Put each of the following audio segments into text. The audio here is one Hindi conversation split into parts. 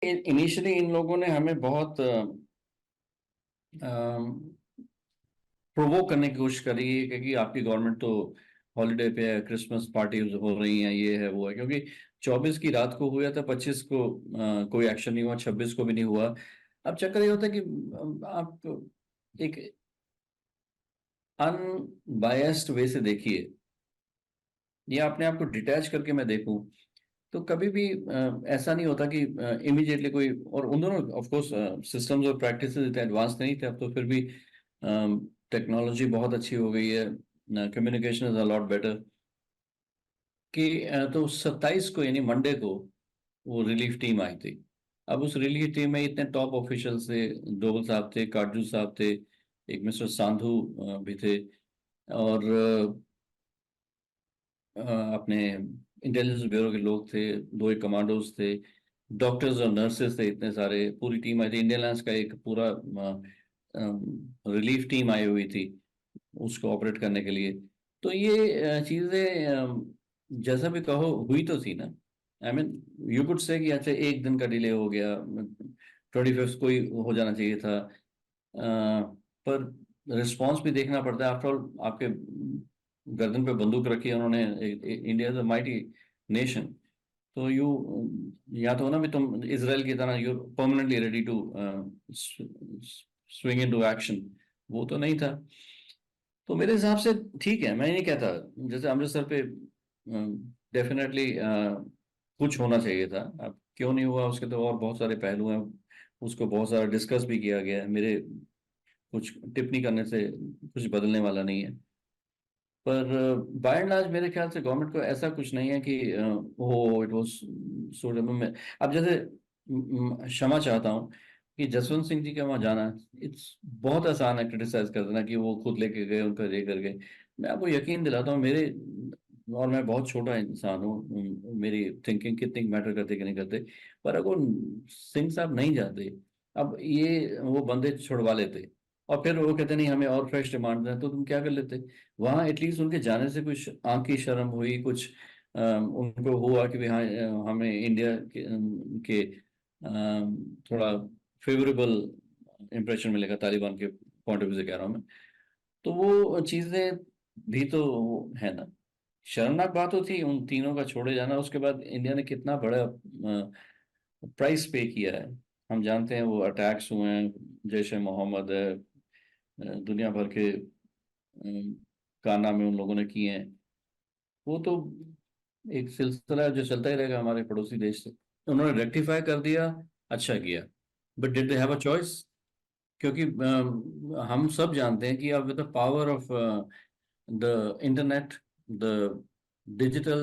इनिशियली इन लोगों ने हमें बहुत प्रोवोक करने की कोशिश करी है क्योंकि आपकी गवर्नमेंट तो हॉलीडे पे है, क्रिसमस पार्टी हो रही हैं, ये है वो है। क्योंकि 24 की रात को हुआ था, 25 को कोई एक्शन नहीं हुआ, 26 को भी नहीं हुआ। अब चक्कर ये होता है कि आप एक अनबायस्ड वे से देखिए, या अपने आप को डिटैच करके मैं देखूं, तो कभी भी ऐसा नहीं होता कि इमीडिएटली कोई। और उन दोनों ऑफ कोर्स सिस्टम्स और प्रैक्टिसेस इतने एडवांस नहीं थे, अब तो फिर भी टेक्नोलॉजी बहुत अच्छी हो गई है, communication is a lot better. कि तो 27 को यानी मंडे को वो रिलीफ टीम आई थी। अब उस रिलीफ टीम में इतने टॉप ऑफिशियल्स थे, डोवल साहब थे, काटजू साहब थे, एक मिस्टर सांधु भी थे, और अपने इंटेलिजेंस ब्यूरो के लोग थे, दो एक कमांडोज थे, डॉक्टर्स और नर्सेस थे, इतने सारे, पूरी टीम आई थी। इंडियन एयरलाइंस का एक पूरा रिलीफ टीम आई हुई थी उसको ऑपरेट करने के लिए। तो ये चीजें जैसा भी कहो हुई तो थी ना। I mean you could say कि अच्छा एक दिन का डिले हो गया, 25 को ही हो जाना चाहिए था। पर रिस्पॉन्स भी देखना पड़ता है, आफ्टर ऑल आपके गर्दन पे बंदूक रखी है उन्होंने। India is a mighty nation. तो यू या तो ना भी तुम इसराइल की तरह you permanently ready to swing into action, वो तो नहीं था। तो मेरे हिसाब से ठीक है, मैं नहीं कहता। जैसे अमृतसर पे डेफिनेटली कुछ होना चाहिए था। अब क्यों नहीं हुआ उसके तो और बहुत सारे पहलू हैं, उसको बहुत सारा डिस्कस भी किया गया है। मेरे कुछ टिप्पणी करने से कुछ बदलने वाला नहीं है। पर बाय एंड लार्ज मेरे ख्याल से गवर्नमेंट को ऐसा कुछ नहीं है कि हो इट वाज सो। में अब जैसे क्षमा चाहता हूँ कि जसवंत सिंह जी का वहाँ जाना, इट्स बहुत आसान है क्रिटिसाइज कर देना कि वो खुद लेके गए, उनका ये कर गए। मैं आपको यकीन दिलाता हूँ, मेरे और मैं बहुत छोटा इंसान हूँ, मेरी थिंकिंग कितनी मैटर करते कि नहीं करते। पर अगर सिंह साहब नहीं जाते, अब ये वो बंदे छुड़वा लेते, और फिर वो कहते नहीं हमें और फ्रेश डिमांड है, तो तुम क्या कर लेते वहां? एटलीस्ट उनके जाने से कुछ आंख की शर्म हुई, कुछ उनको हुआ कि भाई हाँ, हमें इंडिया के थोड़ा फेवरेबल इंप्रेशन मिलेगा तालिबान के पॉइंट ऑफ व्यू से कह रहा हूँ मैं। तो वो चीजें भी तो है ना। शर्मनाक बात तो थी उन तीनों का छोड़े जाना। उसके बाद इंडिया ने कितना बड़ा प्राइस पे किया है। हम जानते हैं वो अटैक्स हुए हैं, जैश ए मोहम्मद है, दुनिया भर के कारनामे उन लोगों ने किए हैं। वो तो एक सिलसिला है जो चलता ही रहेगा हमारे पड़ोसी देश से। उन्होंने रेक्टिफाई कर दिया, अच्छा किया। But did they have a choice? क्योंकि हम सब जानते हैं कि अब with the power of the internet, the digital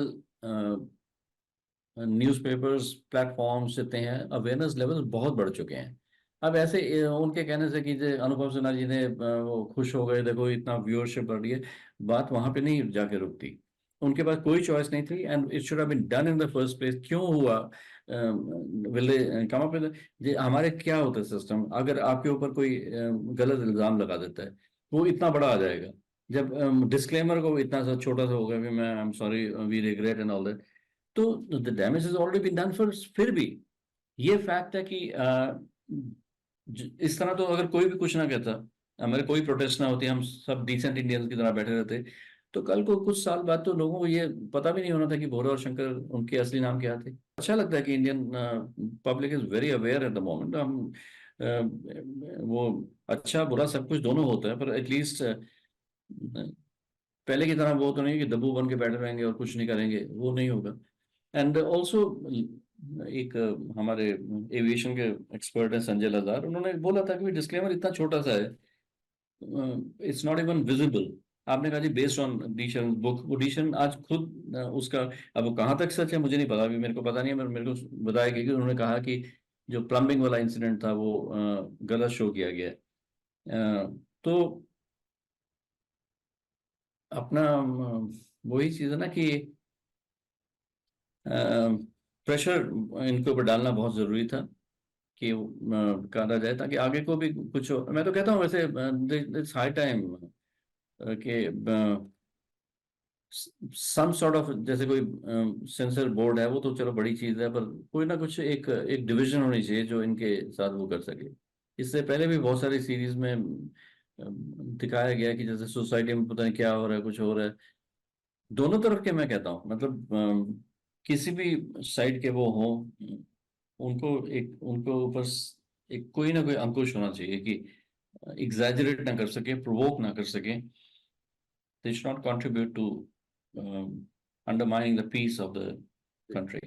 newspapers platforms जितने हैं, अवेयरनेस लेवल बहुत बढ़ चुके हैं। अब ऐसे उनके कहने से कि अनुपम सिन्हा जी ने वो खुश हो गए, देखो इतना व्यूअरशिप बढ़ रही है, बात वहां पे नहीं जाके रुकती। उनके पास कोई चॉइस नहीं थी, and it should have been done in the first place. क्यों हुआ? Will they come up with, हमारे क्या होता है सिस्टम, अगर आपके ऊपर कोई गलत इल्जाम लगा देता है, वो इतना बड़ा आ जाएगा। जब डिस्क्लेमर को इतना सा छोटा सा होगा कि मैं I am sorry we regret and all that, तो the damage is already been done. फिर भी ये फैक्ट है कि इस तरह तो अगर कोई भी कुछ ना कहता, हमारे कोई प्रोटेस्ट ना होती, हम सब डिसेंट इंडियंस की तरह बैठे रहते, तो कल को कुछ साल बाद तो लोगों को ये पता भी नहीं होना था कि भोला और शंकर उनके असली नाम क्या थे। अच्छा लगता है कि Indian public is very aware at the moment. हम वो अच्छा बुरा सब कुछ दोनों होता है, पर एटलीस्ट पहले की तरह वो तो नहीं कि दब्बू बन के बैठे रहेंगे और कुछ नहीं करेंगे, वो नहीं होगा। एंड ऑल्सो एक हमारे एविएशन के एक्सपर्ट हैं संजय लजार, उन्होंने बोला था कि डिस्क्लेमर इतना छोटा सा है, इट्स नॉट इवन विजिबल। आपने कहा जी बेस्ड ऑन डीशन बुक, वो डीशन आज खुद उसका, अब वो कहाँ तक सच है मुझे नहीं पता, अभी मेरे को पता नहीं है, मेरे को बताया गया कि उन्होंने कहा कि जो प्लम्बिंग वाला इंसिडेंट था वो गलत शो किया गया है। तो अपना वही चीज़ है ना कि प्रेशर इनके ऊपर डालना बहुत जरूरी था कि कहा जाए, ताकि आगे को भी कुछ हो। मैं तो कहता हूँ वैसे इट्स हाई टाइम कि सम सॉर्ट ऑफ, जैसे कोई सेंसर बोर्ड है वो तो चलो बड़ी चीज है, पर कोई ना कुछ एक एक डिवीजन होनी चाहिए जो इनके साथ वो कर सके। इससे पहले भी बहुत सारी सीरीज में दिखाया गया कि जैसे सोसाइटी में पता नहीं क्या हो रहा है, कुछ हो रहा है। दोनों तरफ के मैं कहता हूँ, मतलब किसी भी साइड के वो हो, उनको एक उनको ऊपर एक कोई ना कोई अंकुश होना चाहिए कि एग्जैजरेट ना कर सके, प्रोवोक ना कर सके। They should not contribute to undermining the peace of the country.